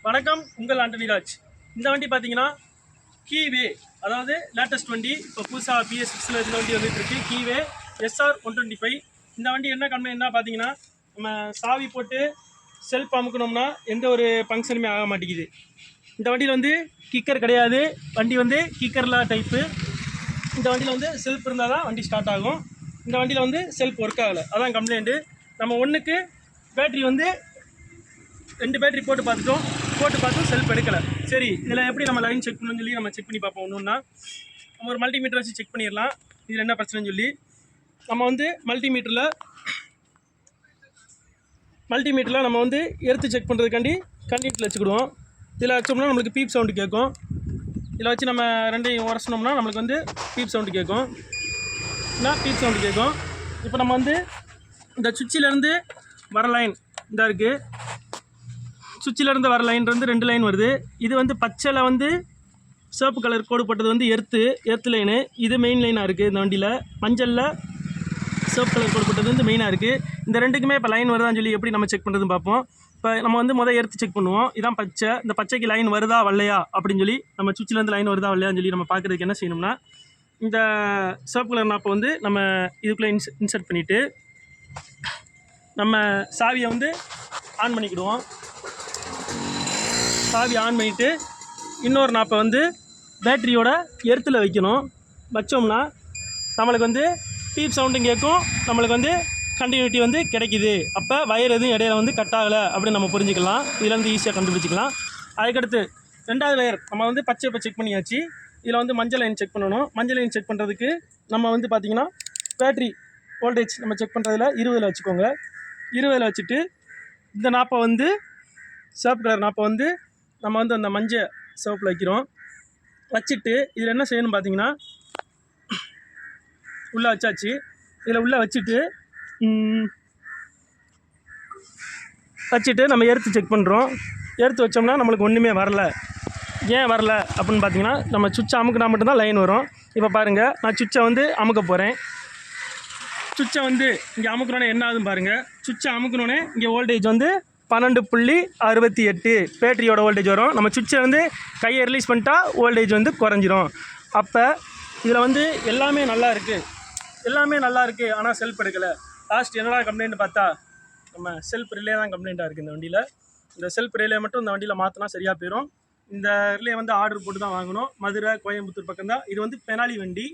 வணக்கம், உங்கள் ஆண்டனி ராஜ். இந்த வண்டி பார்த்தீங்கன்னா கீவே, அதாவது லேட்டஸ்ட் வண்டி. இப்போ புதுசாக BS6 இந்த வண்டி வந்துட்டு இருக்கு. கீவே SR125. இந்த வண்டி என்ன கம்ப்ளைண்ட்னா பார்த்தீங்கன்னா, நம்ம சாவி போட்டு செல்ஃப் அமுக்கணும்னா எந்த ஒரு ஃபங்க்ஷனுமே ஆக மாட்டேங்குது. இந்த வண்டியில் வந்து கிக்கர் கிடையாது. வண்டி வந்து கிக்கர்ல டைப்பு. இந்த வண்டியில் வந்து செல்ஃப் இருந்தால் தான் வண்டி ஸ்டார்ட் ஆகும். இந்த வண்டியில் வந்து செல்ஃப் ஒர்க் ஆகலை, அதான் கம்ப்ளைண்ட்டு. நம்ம ஒன்றுக்கு பேட்ரி வந்து 2 பேட்டரி போட்டு பார்த்தும் செல்ஃப் எடுக்கலை. சரி, இதில் எப்படி நம்ம லைன் செக் பண்ணணும்னு சொல்லி நம்ம செக் பண்ணி பார்ப்போம். ஒன்றுன்னா நம்ம ஒரு மல்டிமீட்டர் வச்சு செக் பண்ணிடலாம். இதில் என்ன பிரச்சனைன்னு சொல்லி நம்ம வந்து மல்டிமீட்டரில் நம்ம வந்து எடுத்து செக் பண்ணுறதுக்காண்டி கண்டினியூட்டில் வச்சுக்கிடுவோம். இதில் வச்சோம்னா நம்மளுக்கு பீப் சவுண்டு கேட்கும். இதில் வச்சு நம்ம ரெண்டையும் உரசனோம்னா நம்மளுக்கு வந்து பீப் சவுண்டு கேட்கும். இப்போ நம்ம வந்து இந்த சுவிட்சிலேருந்து வர லைன் இந்த இருக்குது. சுவிட்சிலேருந்து வர லைன் வந்து 2 லைன் வருது. இது வந்து பச்சையில் வந்து சிவப்பு கலர் கோடு போட்டது வந்து எர்த்து லைனு. இது மெயின் லைனாக இருக்குது இந்த வண்டியில். மஞ்சளில் சிவப்பு கலர் கோடு போட்டது வந்து மெயினாக இருக்குது. இந்த ரெண்டுக்குமே இப்போ லைன் வருதான்னு சொல்லி எப்படி நம்ம செக் பண்ணுறதுன்னு பார்ப்போம். இப்போ நம்ம வந்து எர்த்து செக் பண்ணுவோம். இதான் பச்சை. இந்த பச்சைக்கு லைன் வருதா வரலையா அப்படின்னு சொல்லி நம்ம சுவிட்சிலேருந்து லைன் வருதா வரலையான்னு சொல்லி நம்ம பார்க்குறதுக்கு என்ன செய்யணும்னா, இந்த சிவப்பு கலர் நாப்பை வந்து நம்ம இதுக்குள்ளே இன்சர்ட் பண்ணிவிட்டு நம்ம சாவியை வந்து ஆன் பண்ணிக்கிடுவோம். சாவி ஆன் பண்ணிவிட்டு இன்னொரு நாப்பை வந்து பேட்டரியோட எர்த்தில் வைக்கணும். வச்சோம்னா நம்மளுக்கு வந்து பீப் சவுண்டும் கேட்கும், நம்மளுக்கு வந்து கண்டினியூட்டி வந்து கிடைக்கிது. அப்போ வயர் எதுவும் இடையில வந்து கட் ஆகலை அப்படின்னு நம்ம புரிஞ்சுக்கலாம். இதுலேருந்து ஈஸியாக கண்டுபிடிச்சிக்கலாம். அதுக்கடுத்து 2வது வயர் நம்ம வந்து பச்சை இப்போ செக் பண்ணியாச்சு. இதில் வந்து மஞ்சள் லைன் செக் பண்ணணும். மஞ்சள் லைன் செக் பண்ணுறதுக்கு நம்ம வந்து பார்த்திங்கன்னா பேட்ரி வோல்டேஜ் நம்ம செக் பண்ணுறதுல 20ல் வச்சுக்கோங்க. 20ல் வச்சுட்டு இந்த நாப்பை வந்து சிவப்பு கலர் நாப்பை வந்து நம்ம வந்து அந்த மஞ்சள் சிவப்பில் வைக்கிறோம். வச்சுட்டு இதில் என்ன செய்யணும் பார்த்தீங்கன்னா, உள்ளே வச்சாச்சு. இதில் உள்ளே வச்சுட்டு நம்ம எர்த்து செக் பண்ணுறோம். எர்த்து வச்சோம்னா நம்மளுக்கு ஒன்றுமே வரல. ஏன் வரல அப்படின்னு பார்த்தீங்கன்னா, நம்ம சுவிட்சை அமுக்கினா மட்டும்தான் லைன் வரும். இப்போ பாருங்கள், நான் சுவிட்சை வந்து அமுக்க போகிறேன். சுவிட்சை வந்து இங்கே அமுக்கணுன்னே என்ன ஆகுதுன்னு பாருங்கள். சுவிட்சை அமுக்கணுன்னே இங்கே வோல்டேஜ் வந்து 12.68 பேட்டரியோட வோல்டேஜ் வரும். நம்ம சுவிட்சை வந்து கையை ரிலீஸ் பண்ணிட்டா வோல்டேஜ் வந்து குறைஞ்சிரும். அப்போ இதில் வந்து எல்லாமே நல்லா இருக்குது, ஆனால் செல்ஃப் எடுக்கலை. லாஸ்ட் என்னடா கம்ப்ளைண்ட் பார்த்தா நம்ம செல்ஃப் ரிலே தான் கம்ப்ளைண்ட்டாக இருக்குது இந்த வண்டியில். இந்த செல்ஃப் ரிலே மட்டும் இந்த வண்டியில் மாற்றினா சரியாக போயிடும். இந்த ரிலே வந்து ஆர்டர் போட்டு தான் வாங்கணும். மதுரை, கோயம்புத்தூர் பக்கம் தான். இது வந்து பெனாலி வண்டி.